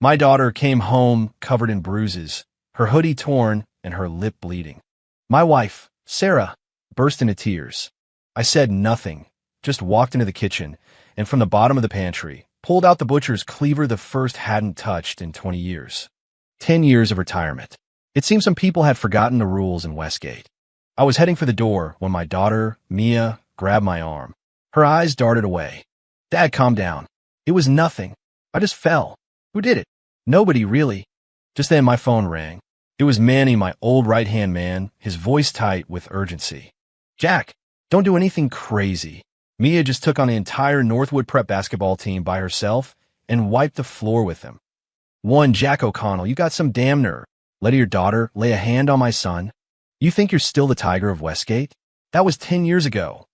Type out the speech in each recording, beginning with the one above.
My daughter came home covered in bruises, her hoodie torn and her lip bleeding. My wife, Sarah, burst into tears. I said nothing, just walked into the kitchen, and from the bottom of the pantry, pulled out the butcher's cleaver the first hadn't touched in 20 years. 10 years of retirement. It seemed some people had forgotten the rules in Westgate. I was heading for the door when my daughter, Mia, grabbed my arm. Her eyes darted away. Dad, calm down. It was nothing. I just fell. Who did it? Nobody, really. Just then my phone rang. It was Manny, my old right-hand man, his voice tight with urgency. Jack, don't do anything crazy. Mia just took on the entire Northwood Prep basketball team by herself and wiped the floor with them. Jack O'Connell, you got some damn nerve. Letting your daughter lay a hand on my son? You think you're still the Tiger of Westgate? That was 10 years ago.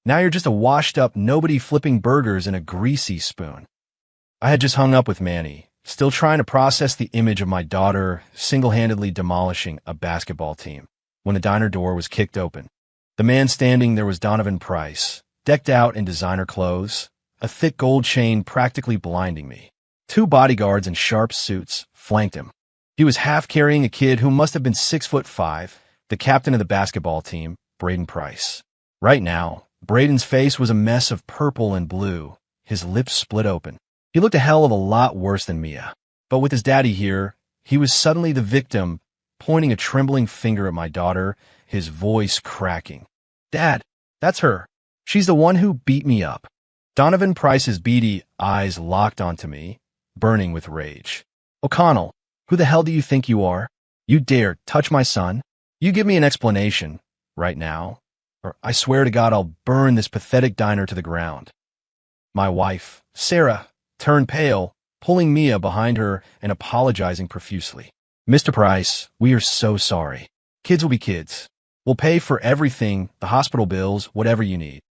Now you're just a washed-up nobody flipping burgers in a greasy spoon. I had just hung up with Manny, still trying to process the image of my daughter single-handedly demolishing a basketball team, when the diner door was kicked open. The man standing there was Donovan Price, decked out in designer clothes, a thick gold chain practically blinding me. 2 bodyguards in sharp suits flanked him. He was half carrying a kid who must have been 6'5", the captain of the basketball team, Braden Price. Right now, Braden's face was a mess of purple and blue, his lips split open. He looked a hell of a lot worse than Mia. But with his daddy here, he was suddenly the victim, pointing a trembling finger at my daughter, his voice cracking. Dad, that's her. She's the one who beat me up. Donovan Price's beady eyes locked onto me, burning with rage. O'Connell, who the hell do you think you are? You dare touch my son? You give me an explanation, right now, or I swear to God I'll burn this pathetic diner to the ground. My wife, Sarah, turned pale, pulling Mia behind her and apologizing profusely. Mr. Price, we are so sorry. Kids will be kids. We'll pay for everything, the hospital bills, whatever you need.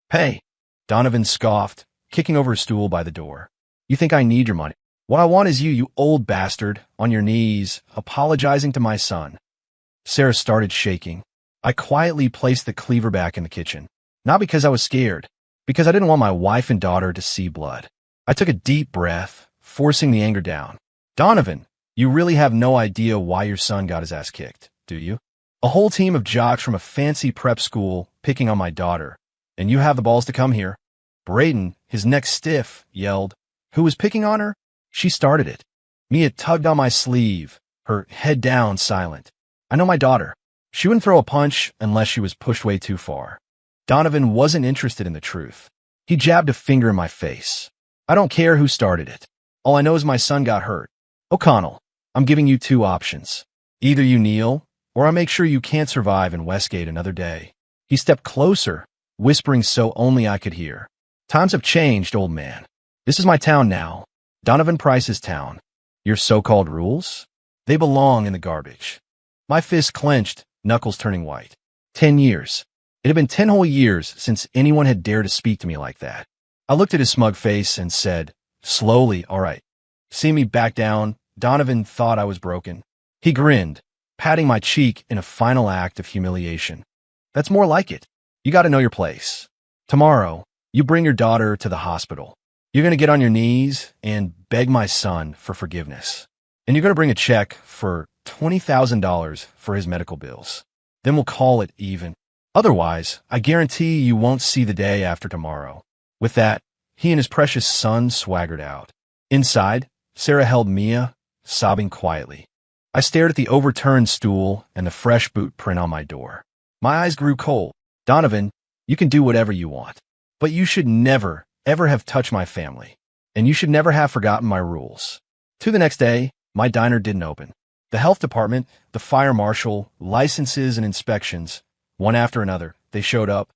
Pay, Donovan scoffed, kicking over a stool by the door. You think I need your money? What I want is you old bastard, on your knees, apologizing to my son. Sarah started shaking. I quietly placed the cleaver back in the kitchen. Not because I was scared, because I didn't want my wife and daughter to see blood. I took a deep breath, forcing the anger down. Donovan, you really have no idea why your son got his ass kicked, do you? A whole team of jocks from a fancy prep school picking on my daughter, and you have the balls to come here. Braden, his neck stiff, yelled, Who was picking on her? She started it. Mia tugged on my sleeve, her head down, silent. I know my daughter. She wouldn't throw a punch unless she was pushed way too far. Donovan wasn't interested in the truth. He jabbed a finger in my face. I don't care who started it. All I know is my son got hurt. O'Connell, I'm giving you 2 options. Either you kneel, or I make sure you can't survive in Westgate another day. He stepped closer, whispering so only I could hear. Times have changed, old man. This is my town now. Donovan Price's town. Your so-called rules? They belong in the garbage. My fist clenched, knuckles turning white. 10 years. It had been 10 whole years since anyone had dared to speak to me like that. I looked at his smug face and said, slowly, all right. Seeing me back down, Donovan thought I was broken. He grinned, patting my cheek in a final act of humiliation. That's more like it. You got to know your place. Tomorrow, you bring your daughter to the hospital. You're going to get on your knees and beg my son for forgiveness. And you're going to bring a check for $20,000 for his medical bills. Then we'll call it even. Otherwise, I guarantee you won't see the day after tomorrow. With that, he and his precious son swaggered out. Inside, Sarah held Mia, sobbing quietly. I stared at the overturned stool and the fresh boot print on my door. My eyes grew cold. Donovan, you can do whatever you want. But you should never, ever have touched my family. And you should never have forgotten my rules. To the next day, my diner didn't open. The health department, the fire marshal, licenses and inspections, one after another, they showed up.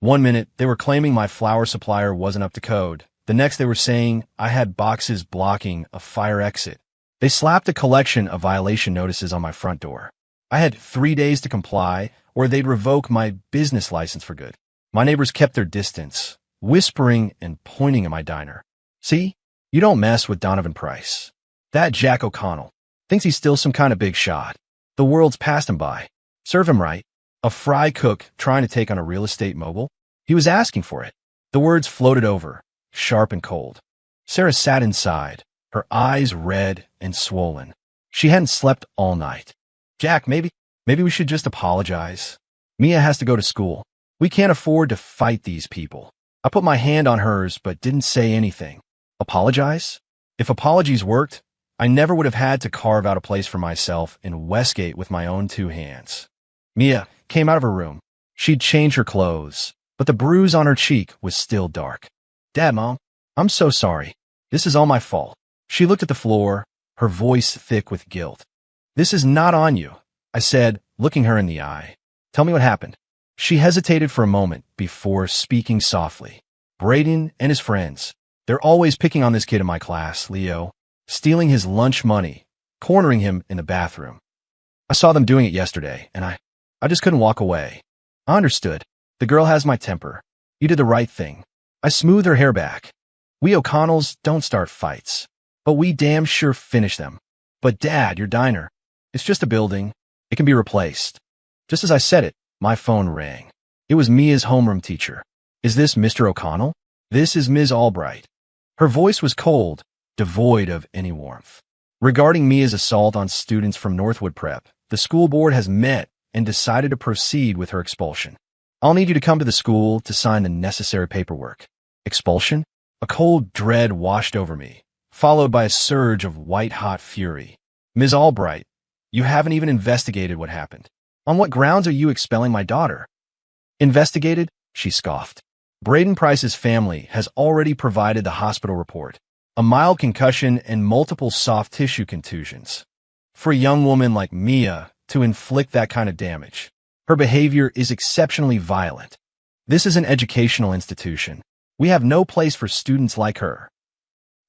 One minute, they were claiming my flour supplier wasn't up to code. The next, they were saying I had boxes blocking a fire exit. They slapped a collection of violation notices on my front door. I had 3 days to comply, or they'd revoke my business license for good. My neighbors kept their distance, whispering and pointing at my diner. See, you don't mess with Donovan Price. That Jack O'Connell thinks he's still some kind of big shot. The world's passed him by. Serve him right. A fry cook trying to take on a real estate mogul? He was asking for it. The words floated over, sharp and cold. Sarah sat inside, her eyes red and swollen. She hadn't slept all night. Jack, maybe we should just apologize. Mia has to go to school. We can't afford to fight these people. I put my hand on hers but didn't say anything. Apologize? If apologies worked, I never would have had to carve out a place for myself in Westgate with my own 2 hands. Mia came out of her room. She'd changed her clothes, but the bruise on her cheek was still dark. Dad, Mom, I'm so sorry. This is all my fault. She looked at the floor, her voice thick with guilt. This is not on you, I said, looking her in the eye. Tell me what happened. She hesitated for a moment before speaking softly. Braden and his friends. They're always picking on this kid in my class, Leo, stealing his lunch money, cornering him in the bathroom. I saw them doing it yesterday, and I just couldn't walk away. I understood. The girl has my temper. You did the right thing. I smoothed her hair back. We O'Connells don't start fights, but we damn sure finish them. But Dad, your diner, it's just a building. It can be replaced. Just as I said it, my phone rang. It was Mia's homeroom teacher. Is this Mr. O'Connell? This is Ms. Albright. Her voice was cold, devoid of any warmth. Regarding Mia's assault on students from Northwood Prep, the school board has met and decided to proceed with her expulsion. I'll need you to come to the school to sign the necessary paperwork. Expulsion? A cold dread washed over me, followed by a surge of white-hot fury. Ms. Albright, you haven't even investigated what happened. On what grounds are you expelling my daughter? Investigated? She scoffed. Braden Price's family has already provided the hospital report. A mild concussion and multiple soft tissue contusions. For a young woman like Mia to inflict that kind of damage, her behavior is exceptionally violent. This is an educational institution. We have no place for students like her.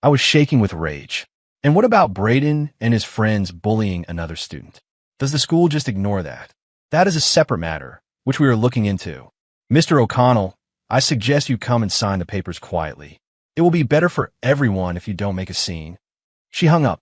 I was shaking with rage. And what about Braden and his friends bullying another student? Does the school just ignore that? That is a separate matter, which we are looking into. Mr. O'Connell, I suggest you come and sign the papers quietly. It will be better for everyone if you don't make a scene. She hung up.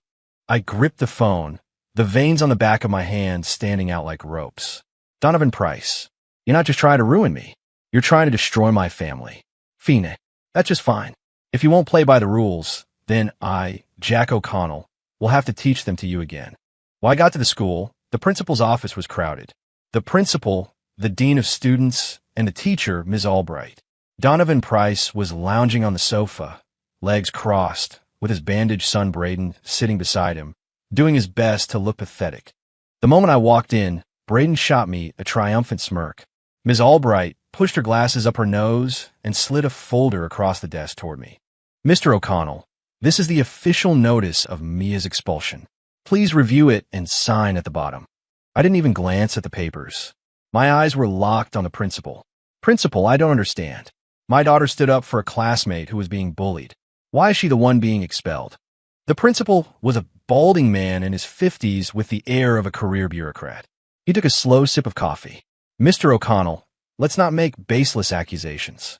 I gripped the phone, the veins on the back of my hand standing out like ropes. Donovan Price, you're not just trying to ruin me. You're trying to destroy my family. Fine, that's just fine. If you won't play by the rules, then I, Jack O'Connell, will have to teach them to you again. When I got to the school, the principal's office was crowded. The principal, the dean of students, and the teacher, Ms. Albright. Donovan Price was lounging on the sofa, legs crossed, with his bandaged son Braden sitting beside him, doing his best to look pathetic. The moment I walked in, Braden shot me a triumphant smirk. Ms. Albright pushed her glasses up her nose and slid a folder across the desk toward me. Mr. O'Connell, this is the official notice of Mia's expulsion. Please review it and sign at the bottom. I didn't even glance at the papers. My eyes were locked on the principal. Principal, I don't understand. My daughter stood up for a classmate who was being bullied. Why is she the one being expelled? The principal was a balding man in his 50s with the air of a career bureaucrat. He took a slow sip of coffee. Mr. O'Connell, let's not make baseless accusations.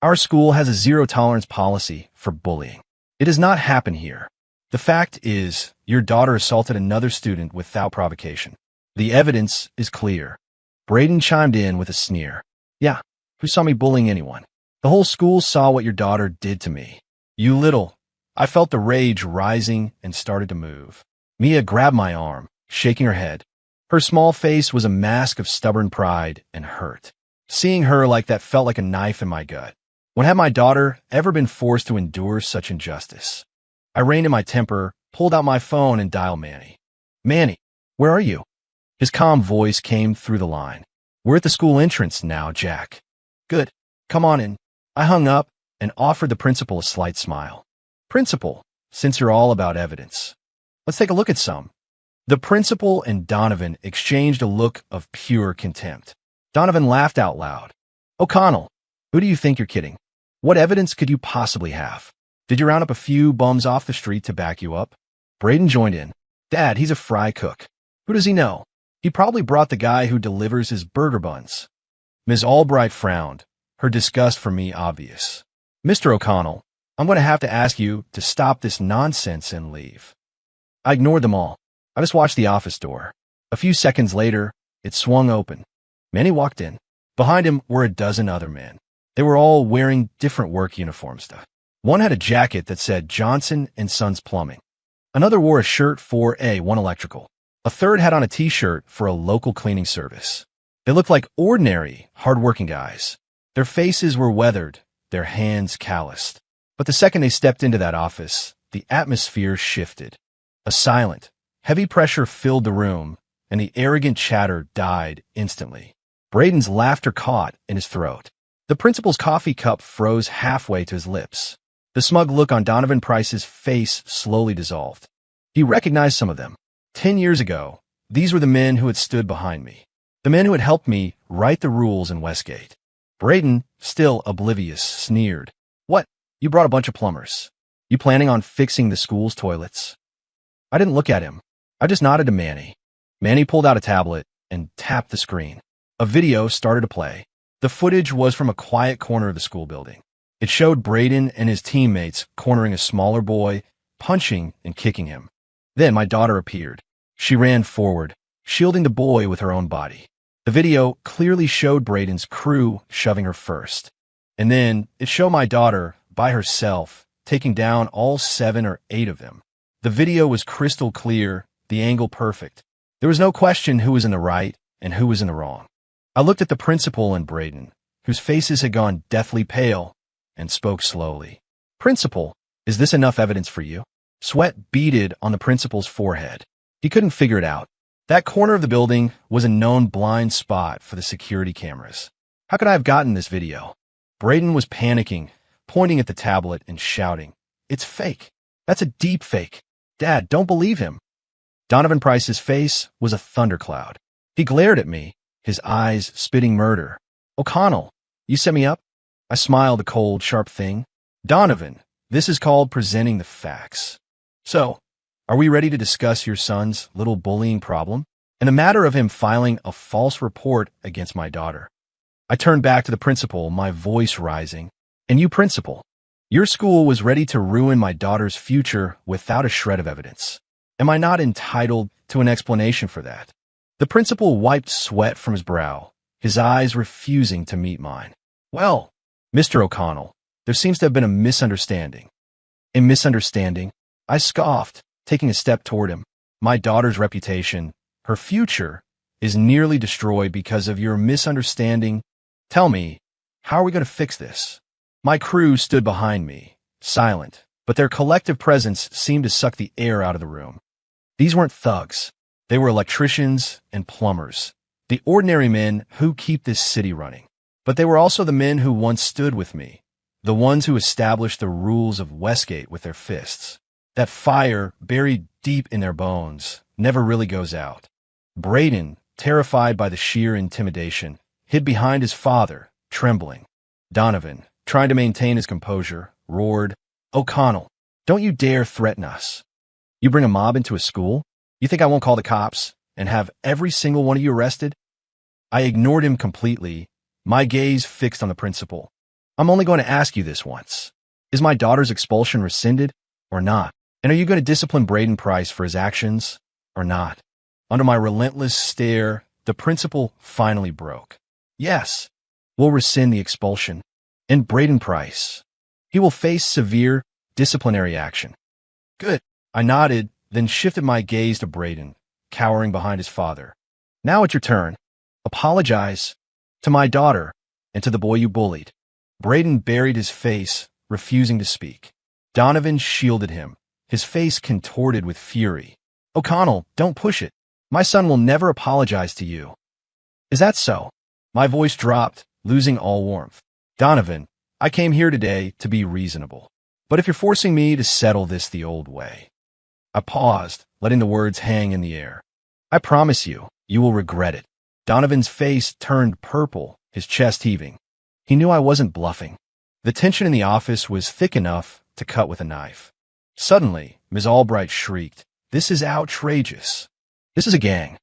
Our school has a zero-tolerance policy for bullying. It does not happen here. The fact is, your daughter assaulted another student without provocation. The evidence is clear. Braden chimed in with a sneer. Yeah, who saw me bullying anyone? The whole school saw what your daughter did to me. You little. I felt the rage rising and started to move. Mia grabbed my arm, shaking her head. Her small face was a mask of stubborn pride and hurt. Seeing her like that felt like a knife in my gut. When had my daughter ever been forced to endure such injustice? I reined in my temper, pulled out my phone, and dialed Manny. Manny, where are you? His calm voice came through the line. We're at the school entrance now, Jack. Good. Come on in. I hung up and offered the principal a slight smile. Principal, since you're all about evidence, let's take a look at some. The principal and Donovan exchanged a look of pure contempt. Donovan laughed out loud. O'Connell, who do you think you're kidding? What evidence could you possibly have? Did you round up a few bums off the street to back you up? Braden joined in. Dad, he's a fry cook. Who does he know? He probably brought the guy who delivers his burger buns. Ms. Albright frowned, her disgust for me obvious. Mr. O'Connell, I'm going to have to ask you to stop this nonsense and leave. I ignored them all. I just watched the office door. A few seconds later, it swung open. Manny walked in. Behind him were a dozen other men. They were all wearing different work uniforms. One had a jacket that said Johnson & Sons Plumbing. Another wore a shirt for A1 Electrical. A third had on a t-shirt for a local cleaning service. They looked like ordinary, hard-working guys. Their faces were weathered, their hands calloused. But the second they stepped into that office, the atmosphere shifted. A silent, heavy pressure filled the room, and the arrogant chatter died instantly. Braden's laughter caught in his throat. The principal's coffee cup froze halfway to his lips. The smug look on Donovan Price's face slowly dissolved. He recognized some of them. 10 years ago, these were the men who had stood behind me. The men who had helped me write the rules in Westgate. Braden, still oblivious, sneered. What? You brought a bunch of plumbers. You planning on fixing the school's toilets? I didn't look at him. I just nodded to Manny. Manny pulled out a tablet and tapped the screen. A video started to play. The footage was from a quiet corner of the school building. It showed Braden and his teammates cornering a smaller boy, punching and kicking him. Then my daughter appeared. She ran forward, shielding the boy with her own body. The video clearly showed Braden's crew shoving her first. And then it showed my daughter, by herself, taking down all 7 or 8 of them. The video was crystal clear, the angle perfect. There was no question who was in the right and who was in the wrong. I looked at the principal and Braden, whose faces had gone deathly pale, and spoke slowly. Principal, is this enough evidence for you? Sweat beaded on the principal's forehead. He couldn't figure it out. That corner of the building was a known blind spot for the security cameras. How could I have gotten this video? Braden was panicking, pointing at the tablet and shouting, It's fake. That's a deep fake. Dad, don't believe him. Donovan Price's face was a thundercloud. He glared at me, his eyes spitting murder. O'Connell, you set me up? I smiled a cold, sharp thing. Donovan, this is called presenting the facts. So, are we ready to discuss your son's little bullying problem and the matter of him filing a false report against my daughter? I turned back to the principal, my voice rising. And you, principal, your school was ready to ruin my daughter's future without a shred of evidence. Am I not entitled to an explanation for that? The principal wiped sweat from his brow, his eyes refusing to meet mine. Well, Mr. O'Connell, there seems to have been a misunderstanding. A misunderstanding? I scoffed, taking a step toward him. My daughter's reputation, her future, is nearly destroyed because of your misunderstanding. Tell me, how are we going to fix this? My crew stood behind me, silent, but their collective presence seemed to suck the air out of the room. These weren't thugs. They were electricians and plumbers, the ordinary men who keep this city running. But they were also the men who once stood with me, the ones who established the rules of Westgate with their fists. That fire, buried deep in their bones, never really goes out. Braden, terrified by the sheer intimidation, hid behind his father, trembling. Donovan, trying to maintain his composure, roared, O'Connell, don't you dare threaten us. You bring a mob into a school? You think I won't call the cops and have every single one of you arrested? I ignored him completely, my gaze fixed on the principal. I'm only going to ask you this once. Is my daughter's expulsion rescinded or not? And are you going to discipline Braden Price for his actions or not? Under my relentless stare, the principal finally broke. Yes, we'll rescind the expulsion. And Braden Price, he will face severe disciplinary action. Good. I nodded, then shifted my gaze to Braden, cowering behind his father. Now it's your turn. Apologize to my daughter and to the boy you bullied. Braden buried his face, refusing to speak. Donovan shielded him, his face contorted with fury. O'Connell, don't push it. My son will never apologize to you. Is that so? My voice dropped, losing all warmth. Donovan, I came here today to be reasonable. But if you're forcing me to settle this the old way. I paused, letting the words hang in the air. I promise you, you will regret it. Donovan's face turned purple, his chest heaving. He knew I wasn't bluffing. The tension in the office was thick enough to cut with a knife. Suddenly, Ms. Albright shrieked, This is outrageous. This is a gang.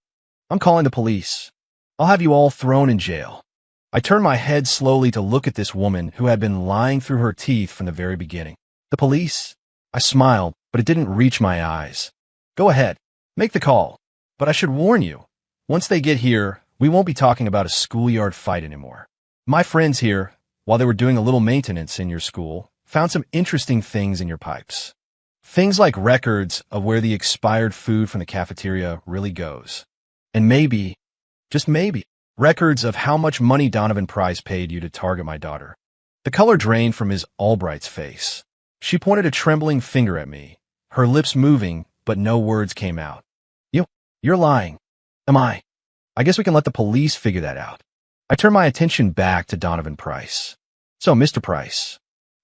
I'm calling the police. I'll have you all thrown in jail. I turned my head slowly to look at this woman who had been lying through her teeth from the very beginning. The police? I smiled, but it didn't reach my eyes. Go ahead. Make the call. But I should warn you, once they get here, we won't be talking about a schoolyard fight anymore. My friends here, while they were doing a little maintenance in your school, found some interesting things in your pipes. Things like records of where the expired food from the cafeteria really goes. And maybe, just maybe, records of how much money Donovan Price paid you to target my daughter. The color drained from Ms. Albright's face. She pointed a trembling finger at me, her lips moving, but no words came out. You're lying. Am I? I guess we can let the police figure that out. I turned my attention back to Donovan Price. So, Mr. Price,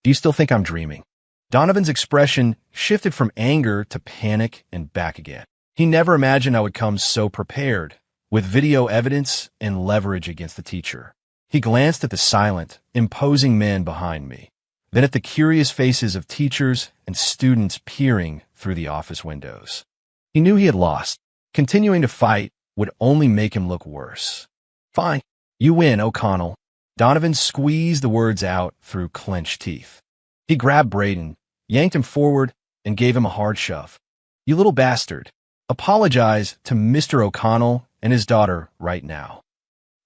do you still think I'm dreaming? Donovan's expression shifted from anger to panic and back again. He never imagined I would come so prepared, with video evidence and leverage against the teacher. He glanced at the silent, imposing men behind me, then at the curious faces of teachers and students peering through the office windows. He knew he had lost. Continuing to fight would only make him look worse. Fine, you win, O'Connell. Donovan squeezed the words out through clenched teeth. He grabbed Braden, yanked him forward, and gave him a hard shove. You little bastard. Apologize to Mr. O'Connell and his daughter right now.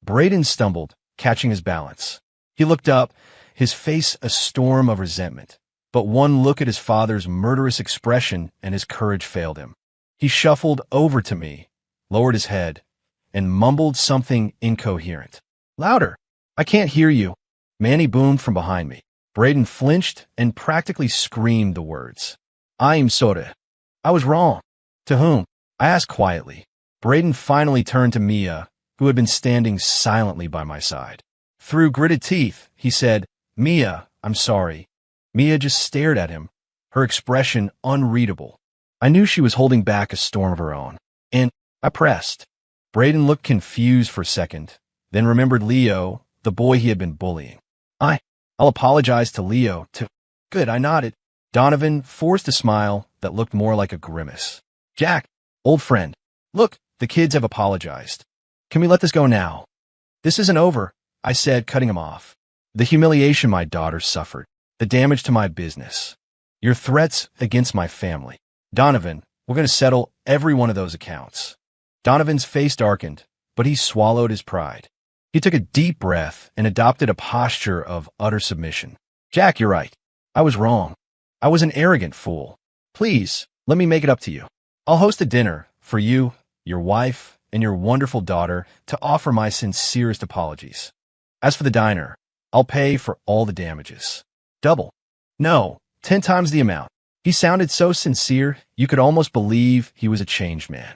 Braden stumbled, catching his balance. He looked up, his face a storm of resentment. But one look at his father's murderous expression and his courage failed him. He shuffled over to me, lowered his head, and mumbled something incoherent. Louder! I can't hear you. Manny boomed from behind me. Braden flinched and practically screamed the words. I'm sorry. I was wrong. To whom? I asked quietly. Braden finally turned to Mia, who had been standing silently by my side. Through gritted teeth, he said, Mia, I'm sorry. Mia just stared at him, her expression unreadable. I knew she was holding back a storm of her own, and I pressed. Braden looked confused for a second, then remembered Leo, the boy he had been bullying. I'll apologize to Leo, too. Good, I nodded. Donovan forced a smile that looked more like a grimace. Jack, old friend, look, the kids have apologized. Can we let this go now? This isn't over, I said, cutting him off. The humiliation my daughter suffered, the damage to my business, your threats against my family. Donovan, we're going to settle every one of those accounts. Donovan's face darkened, but he swallowed his pride. He took a deep breath and adopted a posture of utter submission. Jack, you're right. I was wrong. I was an arrogant fool. Please, let me make it up to you. I'll host a dinner for you, your wife, and your wonderful daughter to offer my sincerest apologies. As for the diner, I'll pay for all the damages. Double. No, 10 times the amount. He sounded so sincere, you could almost believe he was a changed man.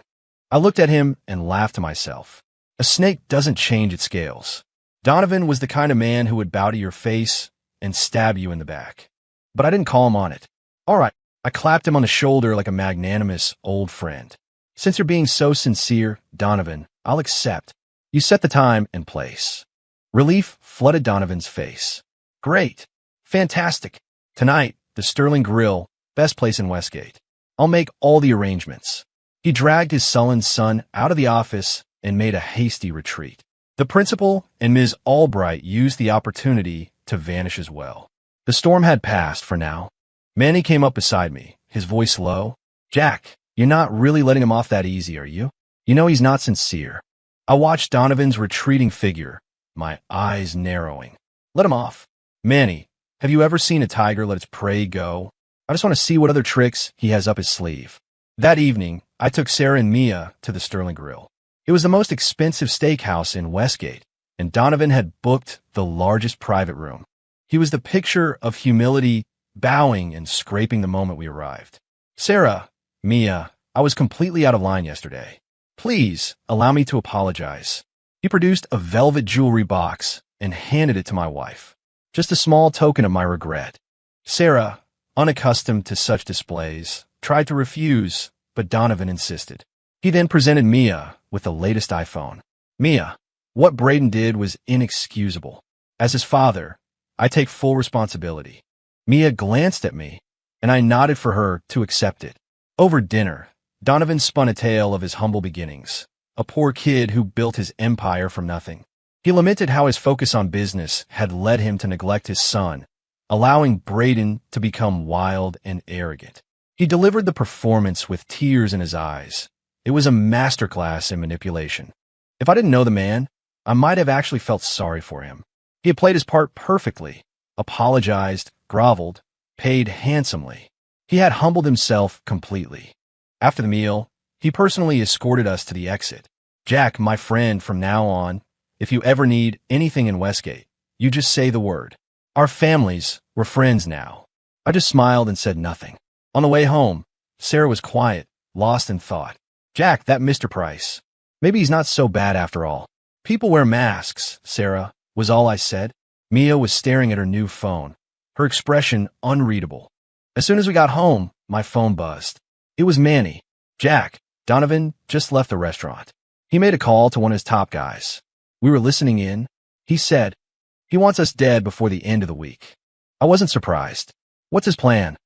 I looked at him and laughed to myself. A snake doesn't change its scales. Donovan was the kind of man who would bow to your face and stab you in the back. But I didn't call him on it. All right, I clapped him on the shoulder like a magnanimous old friend. Since you're being so sincere, Donovan, I'll accept. You set the time and place. Relief flooded Donovan's face. Great. Fantastic. Tonight, the Sterling Grill, best place in Westgate. I'll make all the arrangements. He dragged his sullen son out of the office and made a hasty retreat. The principal and Ms. Albright used the opportunity to vanish as well. The storm had passed for now. Manny came up beside me, his voice low. Jack, you're not really letting him off that easy, are you? You know he's not sincere. I watched Donovan's retreating figure, my eyes narrowing. Let him off. Manny, have you ever seen a tiger let its prey go? I just want to see what other tricks he has up his sleeve. That evening, I took Sarah and Mia to the Sterling Grill. It was the most expensive steakhouse in Westgate, and Donovan had booked the largest private room. He was the picture of humility, bowing and scraping the moment we arrived. Sarah, Mia, I was completely out of line yesterday. Please allow me to apologize. He produced a velvet jewelry box and handed it to my wife. Just a small token of my regret. Sarah, unaccustomed to such displays, tried to refuse, but Donovan insisted. He then presented Mia with the latest iPhone. Mia, what Braden did was inexcusable. As his father, I take full responsibility. Mia glanced at me, and I nodded for her to accept it. Over dinner, Donovan spun a tale of his humble beginnings, a poor kid who built his empire from nothing. He lamented how his focus on business had led him to neglect his son, allowing Braden to become wild and arrogant. He delivered the performance with tears in his eyes. It was a masterclass in manipulation. If I didn't know the man, I might have actually felt sorry for him. He had played his part perfectly, apologized, groveled, paid handsomely. He had humbled himself completely. After the meal, he personally escorted us to the exit. Jack, my friend from now on, if you ever need anything in Westgate, you just say the word. Our families were friends now. I just smiled and said nothing. On the way home, Sarah was quiet, lost in thought. Jack, that Mr. Price. Maybe he's not so bad after all. People wear masks, Sarah, was all I said. Mia was staring at her new phone, her expression unreadable. As soon as we got home, my phone buzzed. It was Manny. Jack, Donovan just left the restaurant. He made a call to one of his top guys. We were listening in. He said, he wants us dead before the end of the week. I wasn't surprised. What's his plan?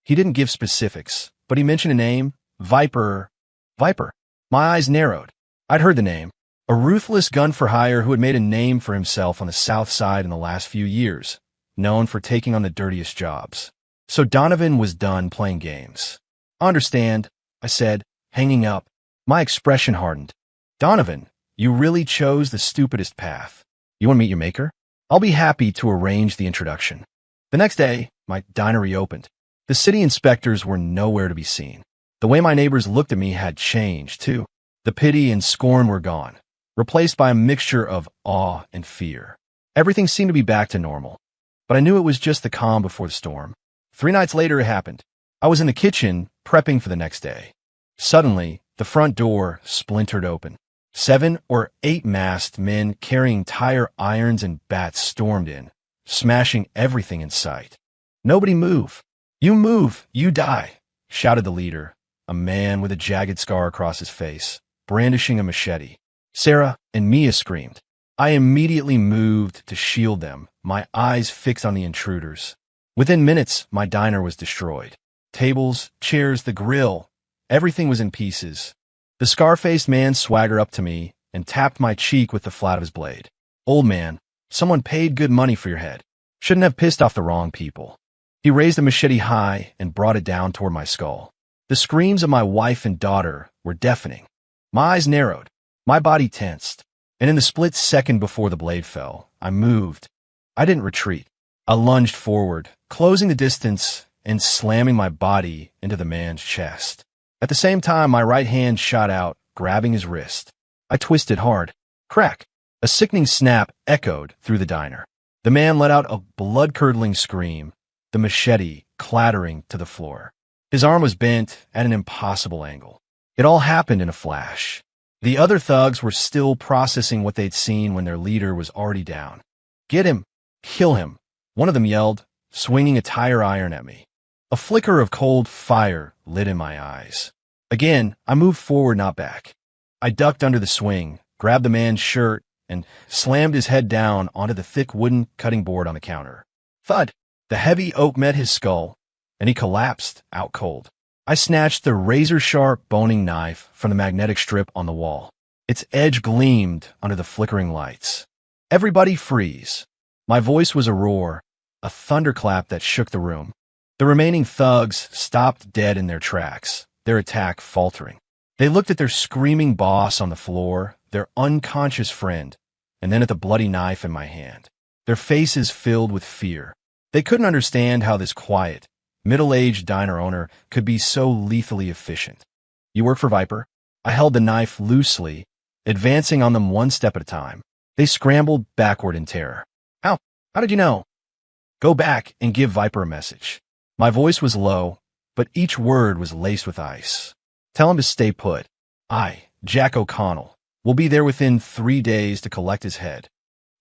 He didn't give specifics, but he mentioned a name, Viper. Viper. My eyes narrowed. I'd heard the name. A ruthless gun-for-hire who had made a name for himself on the South Side in the last few years, known for taking on the dirtiest jobs. So Donovan was done playing games. I understand, I said, hanging up. My expression hardened. Donovan, you really chose the stupidest path. You want to meet your maker? I'll be happy to arrange the introduction. The next day, my diner reopened. The city inspectors were nowhere to be seen. The way my neighbors looked at me had changed, too. The pity and scorn were gone, replaced by a mixture of awe and fear. Everything seemed to be back to normal, but I knew it was just the calm before the storm. 3 nights later, it happened. I was in the kitchen, prepping for the next day. Suddenly, the front door splintered open. 7 or 8 masked men carrying tire irons and bats stormed in, smashing everything in sight. Nobody move. You move, you die, shouted the leader, a man with a jagged scar across his face, brandishing a machete. Sarah and Mia screamed. I immediately moved to shield them, my eyes fixed on the intruders. Within minutes, my diner was destroyed. Tables, chairs, the grill, everything was in pieces. The scar-faced man swaggered up to me and tapped my cheek with the flat of his blade. Old man, someone paid good money for your head. Shouldn't have pissed off the wrong people. He raised the machete high and brought it down toward my skull. The screams of my wife and daughter were deafening. My eyes narrowed, my body tensed, and in the split second before the blade fell, I moved. I didn't retreat. I lunged forward, closing the distance and slamming my body into the man's chest. At the same time, my right hand shot out, grabbing his wrist. I twisted hard. Crack! A sickening snap echoed through the diner. The man let out a blood-curdling scream, the machete clattering to the floor. His arm was bent at an impossible angle. It all happened in a flash. The other thugs were still processing what they'd seen when their leader was already down. Get him! Kill him! One of them yelled, swinging a tire iron at me. A flicker of cold fire lit in my eyes. Again, I moved forward, not back. I ducked under the swing, grabbed the man's shirt, and slammed his head down onto the thick wooden cutting board on the counter. Thud! The heavy oak met his skull, and he collapsed out cold. I snatched the razor-sharp boning knife from the magnetic strip on the wall. Its edge gleamed under the flickering lights. Everybody freeze. My voice was a roar, a thunderclap that shook the room. The remaining thugs stopped dead in their tracks, their attack faltering. They looked at their screaming boss on the floor, their unconscious friend, and then at the bloody knife in my hand. Their faces filled with fear. They couldn't understand how this quiet, middle-aged diner owner could be so lethally efficient. You work for Viper? I held the knife loosely, advancing on them one step at a time. They scrambled backward in terror. How? How did you know? Go back and give Viper a message. My voice was low, but each word was laced with ice. Tell him to stay put. I, Jack O'Connell, will be there within 3 days to collect his head.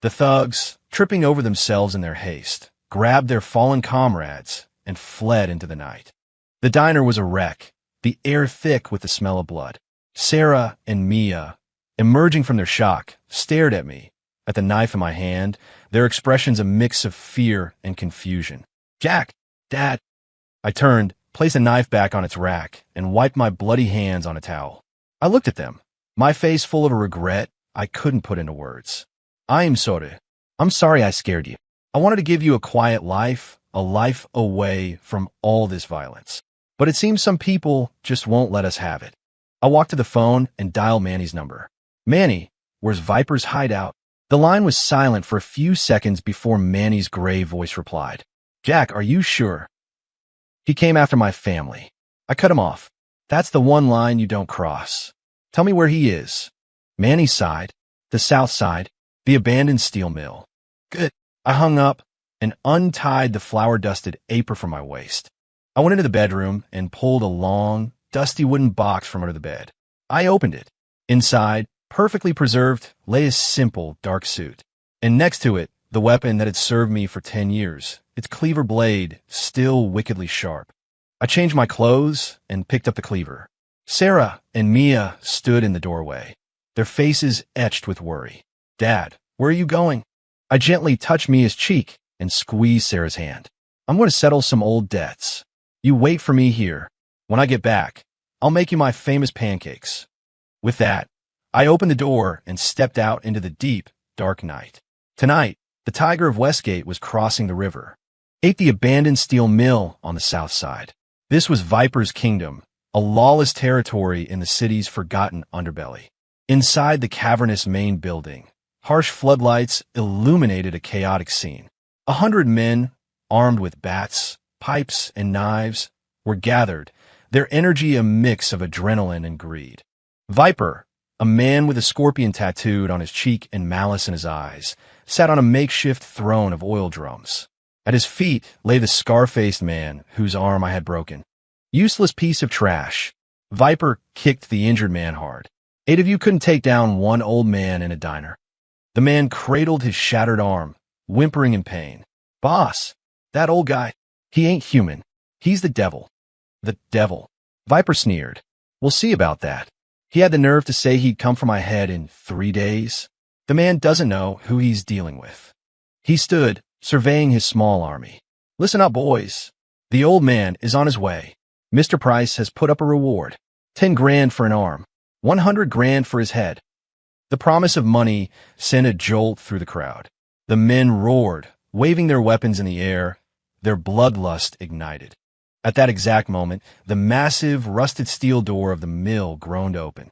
The thugs, tripping over themselves in their haste, grabbed their fallen comrades and fled into the night. The diner was a wreck, the air thick with the smell of blood. Sarah and Mia, emerging from their shock, stared at me, at the knife in my hand, their expressions a mix of fear and confusion. Jack! Dad! I turned, placed the knife back on its rack, and wiped my bloody hands on a towel. I looked at them, my face full of a regret I couldn't put into words. I'm sorry. I'm sorry I scared you. I wanted to give you a quiet life, a life away from all this violence. But it seems some people just won't let us have it. I walked to the phone and dialed Manny's number. Manny, where's Viper's hideout? The line was silent for a few seconds before Manny's gray voice replied. Jack, are you sure? He came after my family. I cut him off. That's the one line you don't cross. Tell me where he is. Manny's side, the south side, the abandoned steel mill. Good. I hung up and untied the flour-dusted apron from my waist. I went into the bedroom and pulled a long, dusty wooden box from under the bed. I opened it. Inside, perfectly preserved, lay a simple, dark suit. And next to it, the weapon that had served me for 10 years, its cleaver blade still wickedly sharp. I changed my clothes and picked up the cleaver. Sarah and Mia stood in the doorway, their faces etched with worry. Dad, where are you going? I gently touched Mia's cheek and squeezed Sarah's hand. I'm going to settle some old debts. You wait for me here. When I get back, I'll make you my famous pancakes. With that, I opened the door and stepped out into the deep, dark night. Tonight, the Tiger of Westgate was crossing the river. Ate the abandoned steel mill on the south side. This was Viper's kingdom, a lawless territory in the city's forgotten underbelly. Inside the cavernous main building, harsh floodlights illuminated a chaotic scene. 100 men, armed with bats, pipes, and knives, were gathered, their energy a mix of adrenaline and greed. Viper, a man with a scorpion tattooed on his cheek and malice in his eyes, sat on a makeshift throne of oil drums. At his feet lay the scar-faced man whose arm I had broken. Useless piece of trash. Viper kicked the injured man hard. 8 of you couldn't take down one old man in a diner. The man cradled his shattered arm, whimpering in pain. Boss, that old guy, he ain't human. He's the devil. The devil. Viper sneered. We'll see about that. He had the nerve to say he'd come for my head in 3 days. The man doesn't know who he's dealing with. He stood, surveying his small army. Listen up, boys. The old man is on his way. Mr. Price has put up a reward. 10 grand for an arm. 100 grand for his head. The promise of money sent a jolt through the crowd. The men roared, waving their weapons in the air, their bloodlust ignited. At that exact moment, the massive, rusted steel door of the mill groaned open.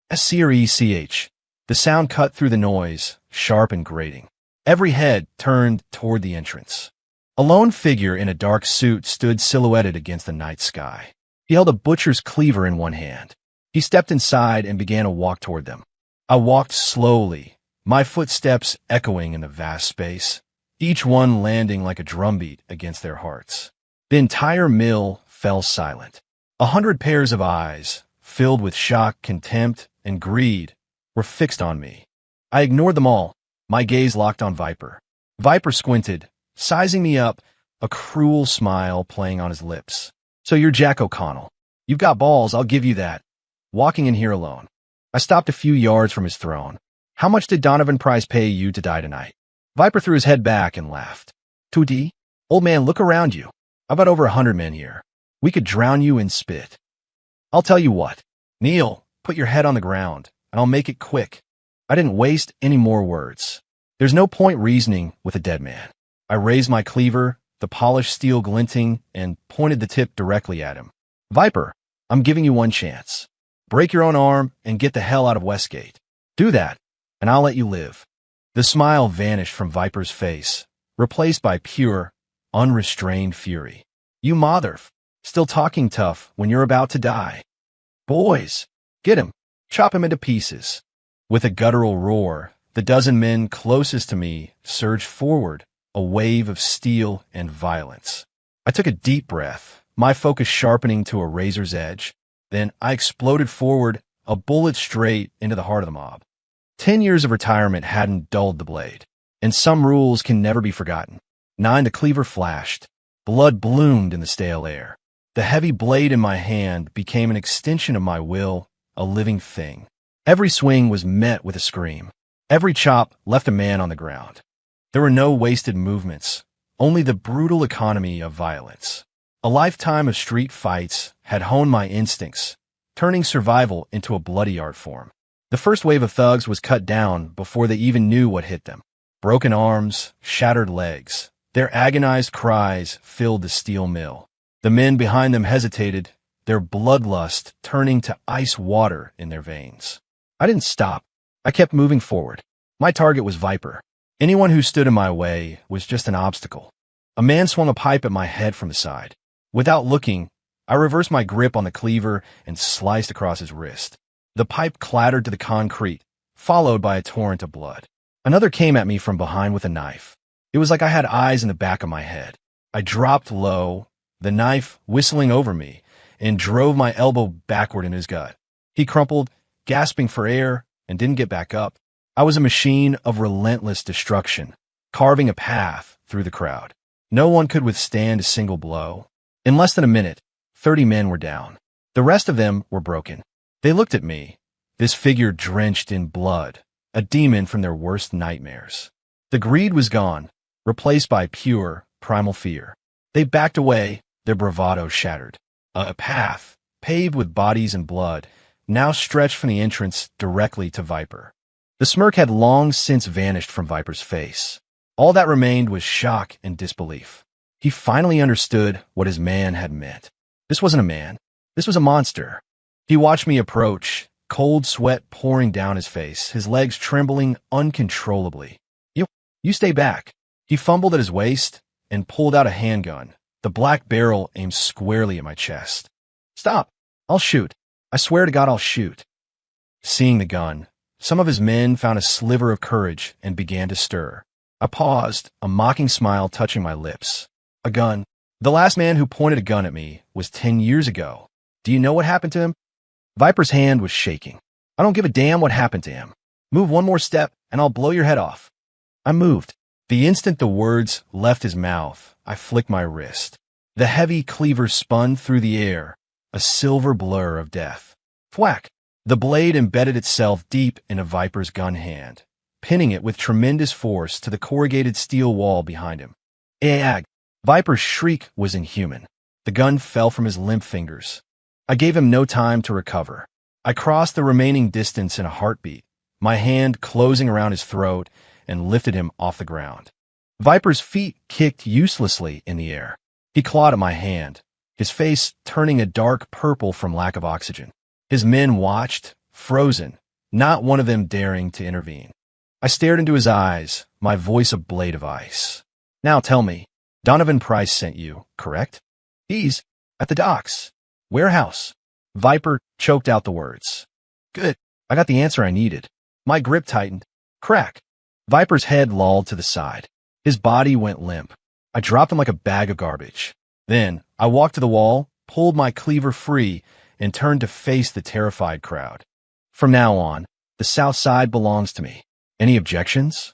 S-C-R-E-C-H. The sound cut through the noise, sharp and grating. Every head turned toward the entrance. A lone figure in a dark suit stood silhouetted against the night sky. He held a butcher's cleaver in one hand. He stepped inside and began a walk toward them. I walked slowly, my footsteps echoing in the vast space, each one landing like a drumbeat against their hearts. The entire mill fell silent. 100 pairs of eyes, filled with shock, contempt, and greed, were fixed on me. I ignored them all, my gaze locked on Viper. Viper squinted, sizing me up, a cruel smile playing on his lips. So you're Jack O'Connell. You've got balls, I'll give you that. Walking in here alone. I stopped a few yards from his throne. How much did Donovan Price pay you to die tonight? Viper threw his head back and laughed. 2D? Old man, look around you. I've got over 100 men here. We could drown you in spit. I'll tell you what. Neil, put your head on the ground, and I'll make it quick. I didn't waste any more words. There's no point reasoning with a dead man. I raised my cleaver, the polished steel glinting, and pointed the tip directly at him. Viper, I'm giving you one chance. Break your own arm and get the hell out of Westgate. Do that, and I'll let you live. The smile vanished from Viper's face, replaced by pure, unrestrained fury. You still talking tough when you're about to die. Boys, get him, chop him into pieces. With a guttural roar, the dozen men closest to me surged forward, a wave of steel and violence. I took a deep breath, my focus sharpening to a razor's edge. Then I exploded forward, a bullet straight into the heart of the mob. 10 years of retirement hadn't dulled the blade, and some rules can never be forgotten. 9, the cleaver flashed. Blood bloomed in the stale air. The heavy blade in my hand became an extension of my will, a living thing. Every swing was met with a scream. Every chop left a man on the ground. There were no wasted movements, only the brutal economy of violence. A lifetime of street fights had honed my instincts, turning survival into a bloody art form. The first wave of thugs was cut down before they even knew what hit them. Broken arms, shattered legs. Their agonized cries filled the steel mill. The men behind them hesitated, their bloodlust turning to ice water in their veins. I didn't stop. I kept moving forward. My target was Viper. Anyone who stood in my way was just an obstacle. A man swung a pipe at my head from the side. Without looking, I reversed my grip on the cleaver and sliced across his wrist. The pipe clattered to the concrete, followed by a torrent of blood. Another came at me from behind with a knife. It was like I had eyes in the back of my head. I dropped low, the knife whistling over me, and drove my elbow backward in his gut. He crumpled, gasping for air, and didn't get back up. I was a machine of relentless destruction, carving a path through the crowd. No one could withstand a single blow. In less than a minute, 30 men were down. The rest of them were broken. They looked at me, this figure drenched in blood, a demon from their worst nightmares. The greed was gone, replaced by pure, primal fear. They backed away, their bravado shattered. A path, paved with bodies and blood, now stretched from the entrance directly to Viper. The smirk had long since vanished from Viper's face. All that remained was shock and disbelief. He finally understood what his man had meant. This wasn't a man. This was a monster. He watched me approach, cold sweat pouring down his face, his legs trembling uncontrollably. You stay back. He fumbled at his waist and pulled out a handgun, the black barrel aimed squarely at my chest. Stop. I'll shoot. I swear to God I'll shoot. Seeing the gun, some of his men found a sliver of courage and began to stir. I paused, a mocking smile touching my lips. A gun. The last man who pointed a gun at me was 10 years ago. Do you know what happened to him? Viper's hand was shaking. I don't give a damn what happened to him. Move one more step and I'll blow your head off. I moved. The instant the words left his mouth, I flicked my wrist. The heavy cleaver spun through the air, a silver blur of death. Thwack! The blade embedded itself deep into Viper's gun hand, pinning it with tremendous force to the corrugated steel wall behind him. Ag! Viper's shriek was inhuman. The gun fell from his limp fingers. I gave him no time to recover. I crossed the remaining distance in a heartbeat, my hand closing around his throat, and lifted him off the ground. Viper's feet kicked uselessly in the air. He clawed at my hand, his face turning a dark purple from lack of oxygen. His men watched, frozen, not one of them daring to intervene. I stared into his eyes, my voice a blade of ice. Now tell me, Donovan Price sent you, correct? He's at the docks. Warehouse. Viper choked out the words. Good. I got the answer I needed. My grip tightened. Crack. Viper's head lolled to the side. His body went limp. I dropped him like a bag of garbage. Then I walked to the wall, pulled my cleaver free, and turned to face the terrified crowd. From now on, the South Side belongs to me. Any objections?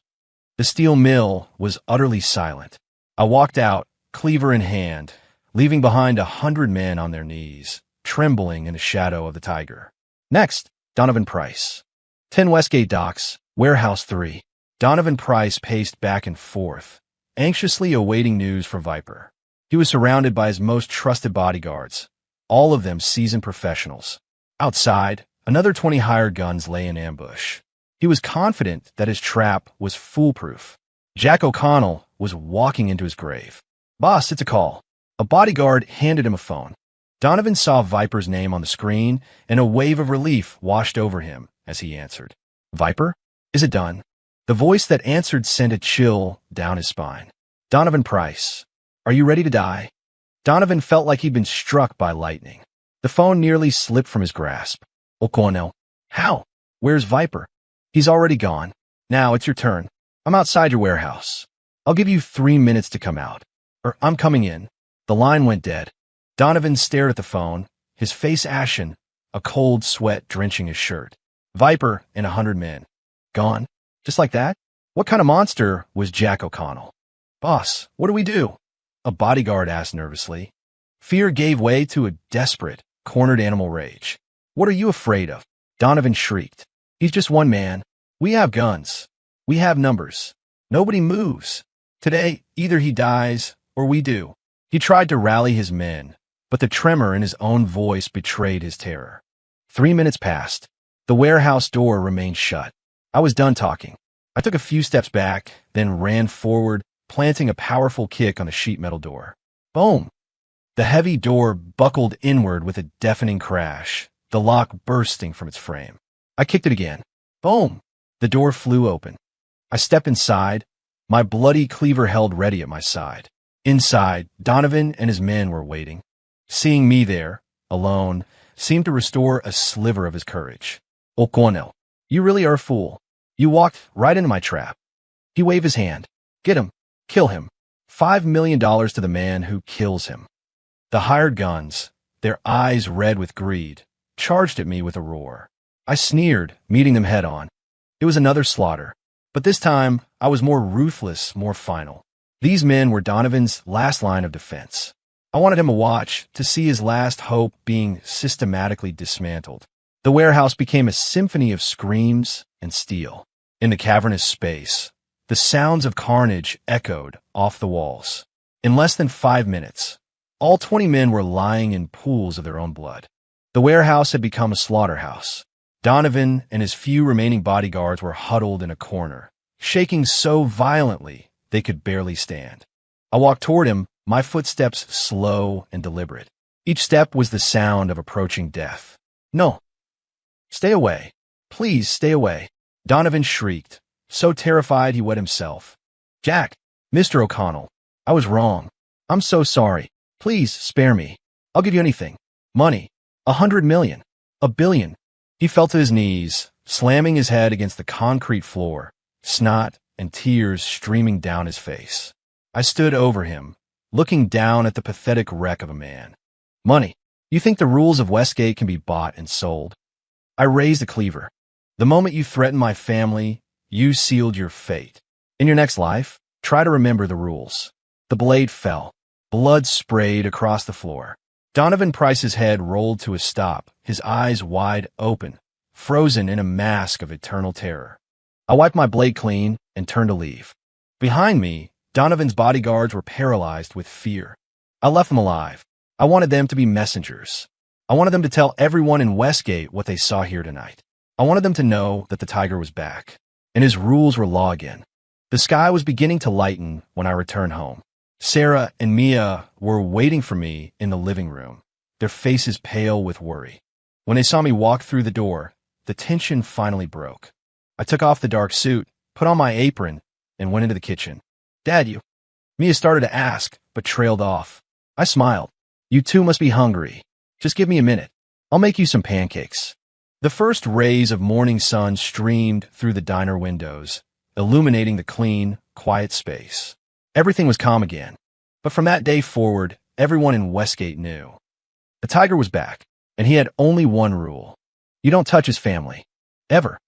The steel mill was utterly silent. I walked out, cleaver in hand, leaving behind 100 men on their knees, trembling in the shadow of the tiger. Next, Donovan Price. 10 Westgate Docks, Warehouse 3. Donovan Price paced back and forth, anxiously awaiting news from Viper. He was surrounded by his most trusted bodyguards, all of them seasoned professionals. Outside, another 20 hired guns lay in ambush. He was confident that his trap was foolproof. Jack O'Connell was walking into his grave. Boss, it's a call. A bodyguard handed him a phone. Donovan saw Viper's name on the screen, and a wave of relief washed over him as he answered. Viper? Is it done? The voice that answered sent a chill down his spine. Donovan Price. Are you ready to die? Donovan felt like he'd been struck by lightning. The phone nearly slipped from his grasp. O'Connell. How? Where's Viper? He's already gone. Now it's your turn. I'm outside your warehouse. I'll give you 3 minutes to come out. Or I'm coming in. The line went dead. Donovan stared at the phone, his face ashen, a cold sweat drenching his shirt. Viper and 100 men. Gone? Just like that? What kind of monster was Jack O'Connell? Boss, what do we do? A bodyguard asked nervously. Fear gave way to a desperate, cornered animal rage. What are you afraid of? Donovan shrieked. He's just one man. We have guns. We have numbers. Nobody moves. Today, either he dies or we do. He tried to rally his men, but the tremor in his own voice betrayed his terror. 3 minutes passed. The warehouse door remained shut. I was done talking. I took a few steps back, then ran forward, planting a powerful kick on the sheet metal door. Boom! The heavy door buckled inward with a deafening crash, the lock bursting from its frame. I kicked it again. Boom! The door flew open. I stepped inside, my bloody cleaver held ready at my side. Inside, Donovan and his men were waiting. Seeing me there, alone, seemed to restore a sliver of his courage. O'Connell, you really are a fool. You walked right into my trap. He waved his hand. Get him. Kill him. $5 million to the man who kills him. The hired guns, their eyes red with greed, charged at me with a roar. I sneered, meeting them head on. It was another slaughter, but this time I was more ruthless, more final. These men were Donovan's last line of defense. I wanted him to watch, to see his last hope being systematically dismantled. The warehouse became a symphony of screams and steel. In the cavernous space, the sounds of carnage echoed off the walls. In less than 5 minutes, all 20 men were lying in pools of their own blood. The warehouse had become a slaughterhouse. Donovan and his few remaining bodyguards were huddled in a corner, shaking so violently they could barely stand. I walked toward him, my footsteps slow and deliberate. Each step was the sound of approaching death. No. Stay away. Please stay away. Donovan shrieked, so terrified he wet himself. Jack, Mr. O'Connell, I was wrong. I'm so sorry. Please spare me. I'll give you anything. Money. 100 million. 1 billion. He fell to his knees, slamming his head against the concrete floor, snot and tears streaming down his face. I stood over him, looking down at the pathetic wreck of a man. Money. You think the rules of Westgate can be bought and sold? I raised a cleaver. The moment you threatened my family, you sealed your fate. In your next life, try to remember the rules. The blade fell. Blood sprayed across the floor. Donovan Price's head rolled to a stop, his eyes wide open, frozen in a mask of eternal terror. I wiped my blade clean and turned to leave. Behind me, Donovan's bodyguards were paralyzed with fear. I left them alive. I wanted them to be messengers. I wanted them to tell everyone in Westgate what they saw here tonight. I wanted them to know that the tiger was back, and his rules were law again. The sky was beginning to lighten when I returned home. Sarah and Mia were waiting for me in the living room, their faces pale with worry. When they saw me walk through the door, the tension finally broke. I took off the dark suit, put on my apron, and went into the kitchen. Dad, you... Mia started to ask, but trailed off. I smiled. You two must be hungry. Just give me a minute. I'll make you some pancakes. The first rays of morning sun streamed through the diner windows, illuminating the clean, quiet space. Everything was calm again. But from that day forward, everyone in Westgate knew. The tiger was back, and he had only one rule. You don't touch his family. Ever.